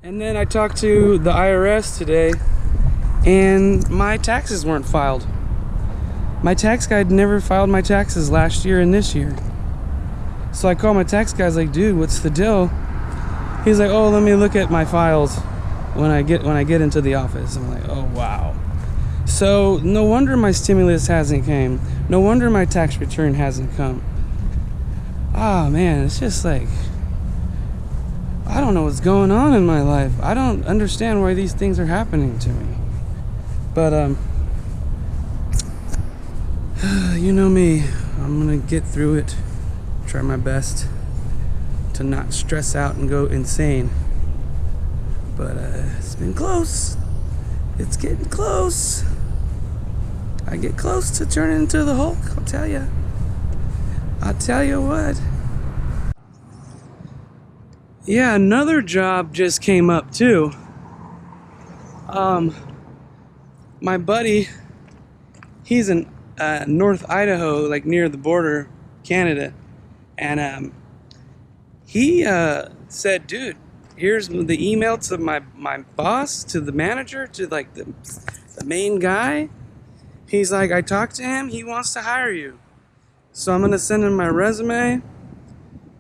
And then I talked to the IRS today, and my taxes weren't filed. My tax guy never filed my taxes last year and this year. So I called my tax guy, I was like, dude, what's the deal? He's like, oh, let me look at my files when I get into the office. I'm like, oh wow. So no wonder my stimulus hasn't came. No wonder my tax return hasn't come. Ah, man, it's just like, I don't know what's going on in my life. I don't understand why these things are happening to me. But you know me, I'm gonna get through it. Try my best to not stress out and go insane. But it's been close. It's getting close. I get close to turning into the Hulk, I'll tell you. I'll tell you what. Yeah, another job just came up too. My buddy, he's in North Idaho, like near the border, Canada. And he said, dude, here's the email to my boss, to the manager, to like the main guy. He's like, I talked to him, he wants to hire you. So I'm gonna send him my resume,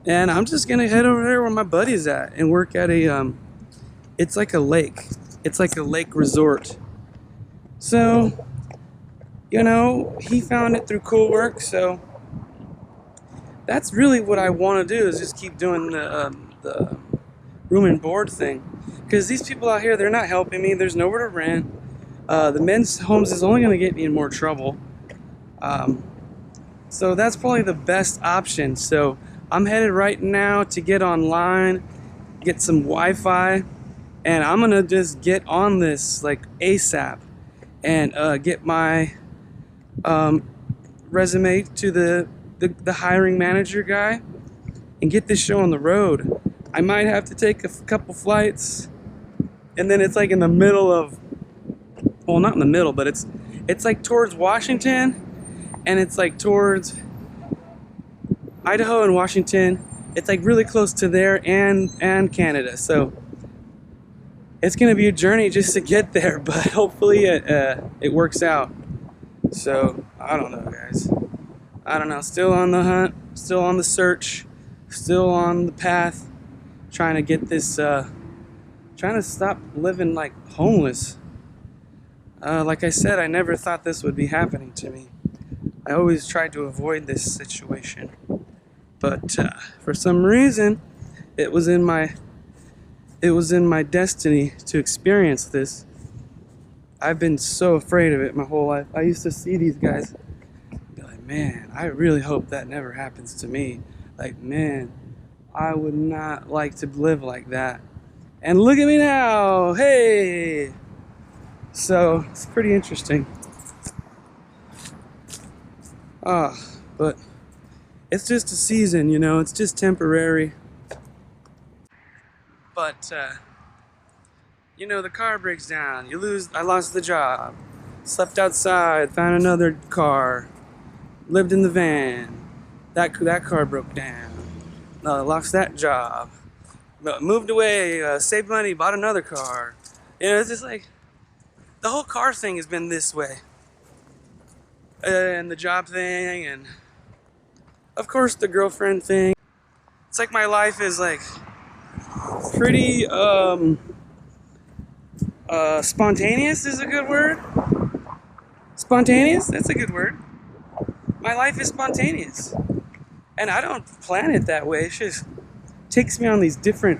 and I'm just gonna head over there where my buddy's at and work at a it's like a lake. It's like a lake resort. So, you know, he found it through Cool Work, so that's really what I want to do, is just keep doing the room and board thing. Because these people out here, they're not helping me. There's nowhere to rent. The men's homes is only going to get me in more trouble. So that's probably the best option. So I'm headed right now to get online, get some Wi-Fi, and I'm going to just get on this like ASAP and get my resume to the hiring manager guy and get this show on the road. I might have to take a couple flights, and then it's like in the middle of, well, not in the middle, but it's like towards Washington, and it's like towards Idaho and Washington. It's like really close to there and Canada. So it's gonna be a journey just to get there, but hopefully it works out. So I don't know, guys. I don't know. Still on the hunt, still on the search, still on the path, trying to get this, trying to stop living like homeless. Like I said, I never thought this would be happening to me. I always tried to avoid this situation, but for some reason, it was in my destiny to experience this. I've been so afraid of it my whole life. I used to see these guys, be like, man, I really hope that never happens to me. Like, man, I would not like to live like that. And look at me now, hey! So, it's pretty interesting. But it's just a season, you know, it's just temporary. But, you know, the car breaks down, I lost the job, slept outside, found another car, lived in the van, that car broke down, lost that job, moved away, saved money, bought another car. You know, it's just like, the whole car thing has been this way. And the job thing, and of course the girlfriend thing. It's like my life is like pretty spontaneous is a good word. Spontaneous? That's a good word. My life is spontaneous. And I don't plan it that way. It just takes me on these different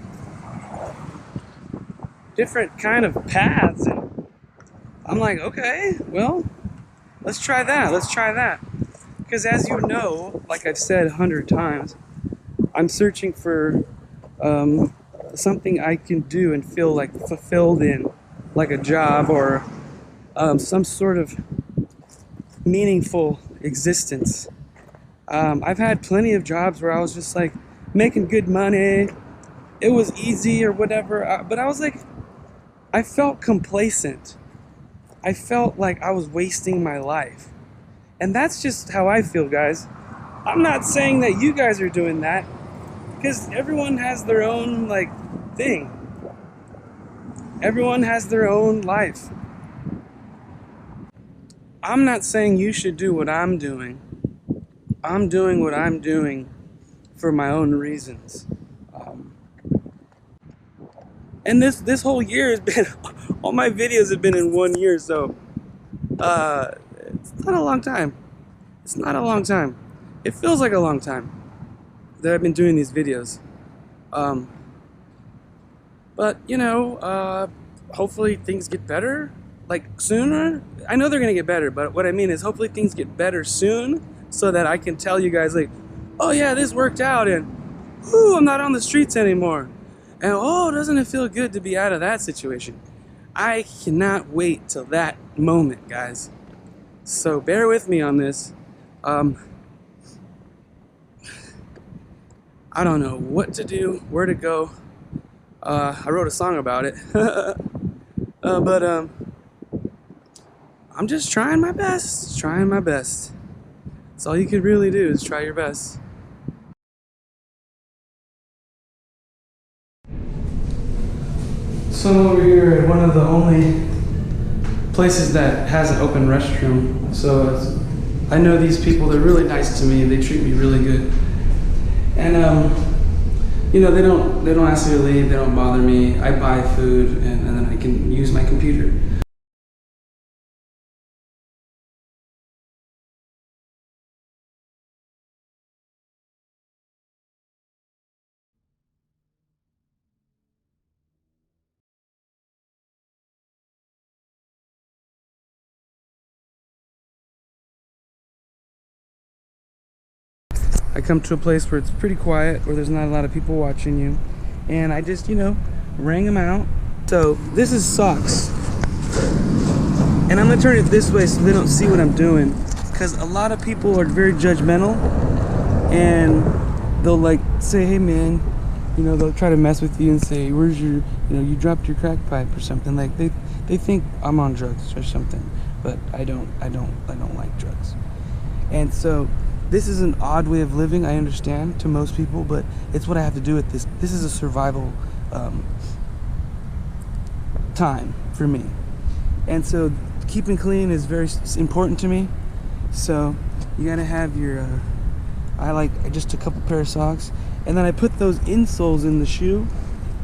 kind of paths, and I'm like, okay, well, let's try that. Because as you know, like I've said 100 times, I'm searching for something I can do and feel like fulfilled in, like a job or some sort of meaningful existence. I've had plenty of jobs where I was just like making good money. It was easy or whatever, but I was like, I felt complacent. I felt like I was wasting my life. And that's just how I feel, guys. I'm not saying that you guys are doing that, because everyone has their own, like, thing. Everyone has their own life. I'm not saying you should do what I'm doing. I'm doing what I'm doing for my own reasons. And this whole year has been, all my videos have been in 1 year, so it's not a long time. It's not a long time. It feels like a long time that I've been doing these videos. But you know, hopefully things get better, like sooner. I know they're gonna get better, but what I mean is hopefully things get better soon, so that I can tell you guys like, oh yeah, this worked out, and ooh, I'm not on the streets anymore, and oh, doesn't it feel good to be out of that situation? I cannot wait till that moment, guys. So bear with me on this. I don't know what to do, where to go. I wrote a song about it. But I'm just trying my best, That's all you can really do is try your best. So I'm over here at one of the only places that has an open restroom. So I know these people, they're really nice to me, they treat me really good. And you know, they don't ask me to leave, they don't bother me. I buy food and then I can use my computer. I come to a place where it's pretty quiet, where there's not a lot of people watching you, and I just, you know, rang them out. So this is socks, and I'm gonna turn it this way so they don't see what I'm doing, because a lot of people are very judgmental, and they'll like say, hey man, you know, they'll try to mess with you and say, where's your, you know, you dropped your crack pipe or something. Like they think I'm on drugs or something, but I don't like drugs. And so this is an odd way of living, I understand, to most people, but it's what I have to do with this. This is a survival time for me. And so keeping clean is very important to me. So you gotta have your, I like just a couple pair of socks. And then I put those insoles in the shoe.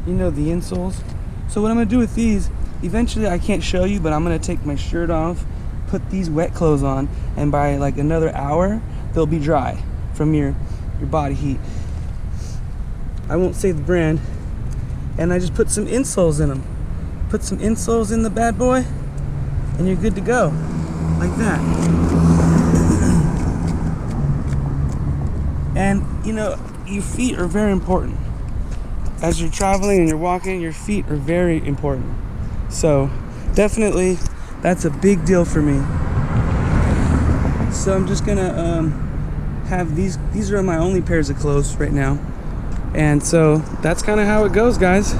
You know, the insoles. So what I'm gonna do with these, eventually I can't show you, but I'm gonna take my shirt off, put these wet clothes on, and by like another hour, they'll be dry from your body heat. I won't say the brand. And I just put some insoles in them. Put some insoles in the bad boy, and you're good to go. Like that. And you know, your feet are very important. As you're traveling and you're walking, your feet are very important. So definitely, that's a big deal for me. So I'm just gonna have these are my only pairs of clothes right now. And so that's kind of how it goes, guys.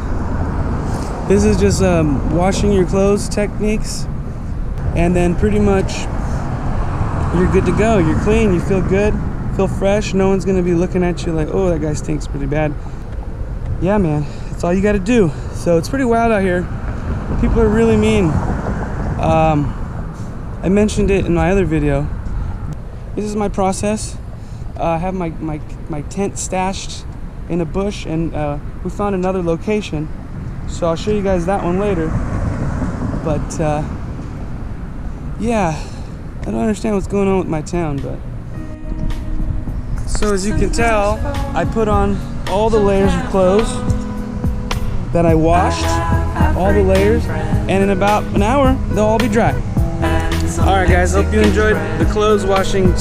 This is just washing your clothes techniques, and then pretty much you're good to go. You're clean, you feel good, feel fresh. No one's gonna be looking at you like, oh, that guy stinks pretty bad. Yeah, man, that's all you gotta do. So it's pretty wild out here. People are really mean. I mentioned it in my other video. This is my process. I have my tent stashed in a bush, and we found another location, so I'll show you guys that one later. But yeah, I don't understand what's going on with my town, but so as you can tell, I put on all the layers of clothes that I washed, all the layers, and in about an hour they'll all be dry. Alright guys, hope you enjoyed the clothes washing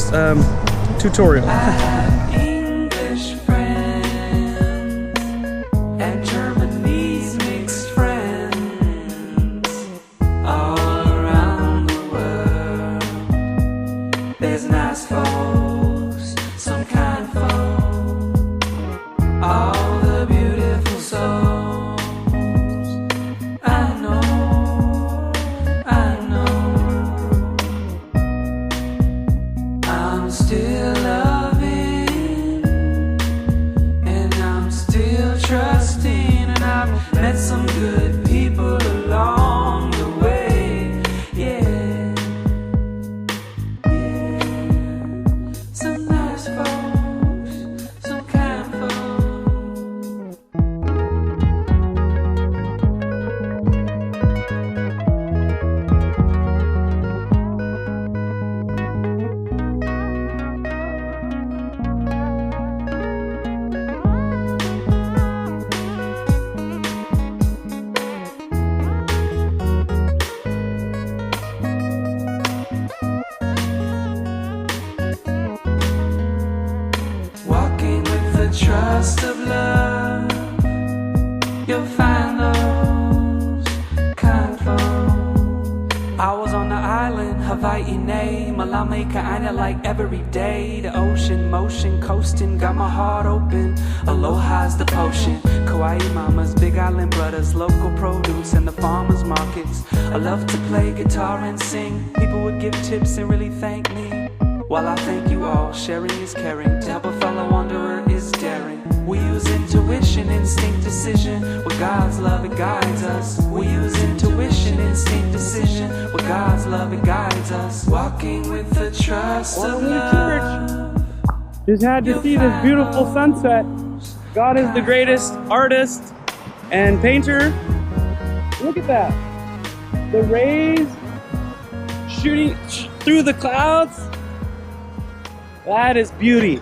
tutorial. English friend and Germany's mixed friends all around the world. There's nice folks, some kind folks, all the beautiful souls. I know. I'm still loving trust of love, you'll find those kind folk. I was on the island, Hawaii name, Malame Ka'aina like every day. The ocean, motion, coasting, got my heart open. Aloha's the potion. Kauai mamas, big island brothers, local produce and the farmers markets. I love to play guitar and sing. People would give tips and really thank me. Well, I thank you all. Sharing is caring. To help a fellow wanderer is daring. We use intuition, instinct, decision. With God's love, it guides us. We use intuition, instinct, decision. With God's love, it guides us. Walking with the trust of love. Just had to see this beautiful sunset. God is the greatest artist and painter. Look at that. The rays shooting through the clouds. That is beauty.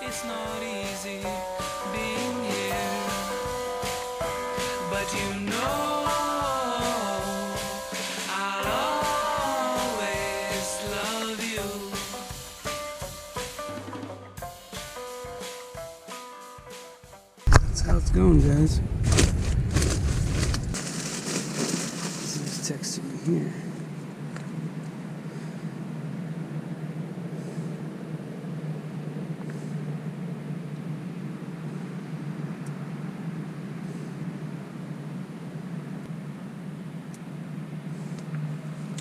It's not easy being here, but you know I'll always love you. That's how it's going, guys. He's texting me here.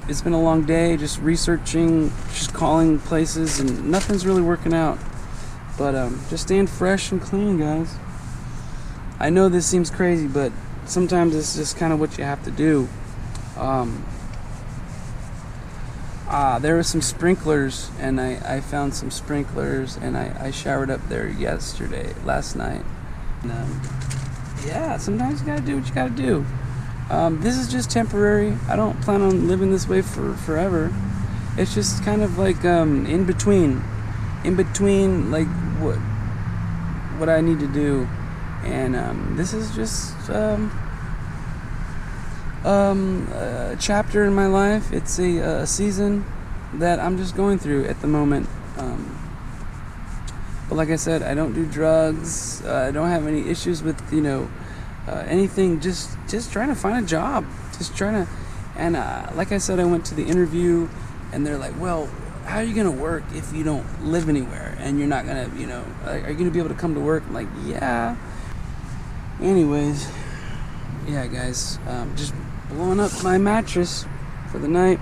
It's been a long day, just researching, just calling places, and nothing's really working out. But just staying fresh and clean, guys. I know this seems crazy, but sometimes it's just kind of what you have to do. There were some sprinklers, and I found some sprinklers, and I showered up there last night. And, yeah, sometimes you gotta do what you gotta do. This is just temporary. I don't plan on living this way for forever. It's just kind of like in between like what I need to do, and this is just a chapter in my life. It's a season that I'm just going through at the moment. But like I said, I don't do drugs. I don't have any issues with anything. Just trying to find a job. Just trying to, and like I said, I went to the interview, and they're like, "Well, how are you gonna work if you don't live anywhere? And you're not gonna, are you gonna be able to come to work?" I'm like, "Yeah." Anyways, yeah, guys, just blowing up my mattress for the night.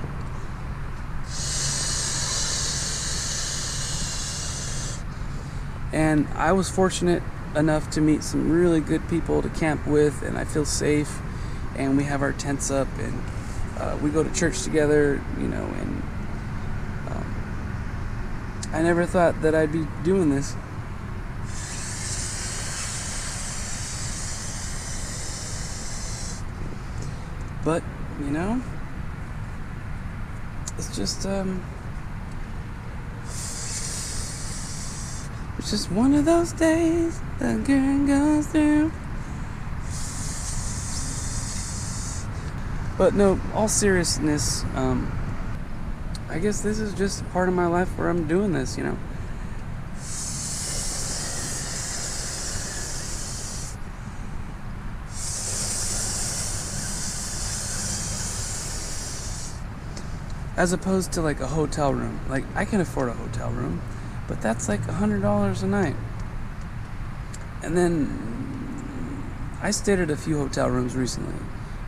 And I was fortunate enough to meet some really good people to camp with, and I feel safe, and we have our tents up, and we go to church together, and I never thought that I'd be doing this. But, it's just, it's just one of those days the girl goes through. But no, all seriousness, I guess this is just a part of my life where I'm doing this, you know. As opposed to like a hotel room. Like, I can afford a hotel room, but that's like $100 a night. And then I stayed at a few hotel rooms recently,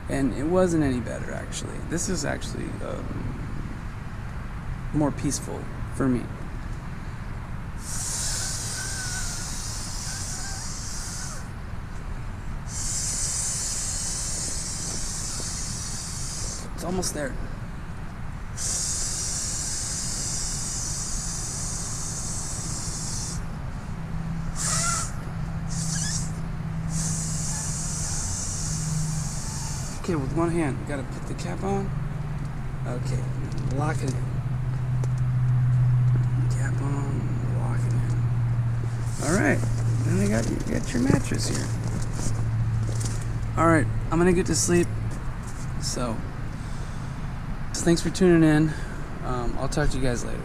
and it wasn't any better, actually. This is actually more peaceful for me. It's almost there. Okay, with one hand, we gotta put the cap on. Okay, lock it in. Cap on, lock it in. Alright, then you got your mattress here. Alright, I'm gonna get to sleep. So thanks for tuning in. I'll talk to you guys later.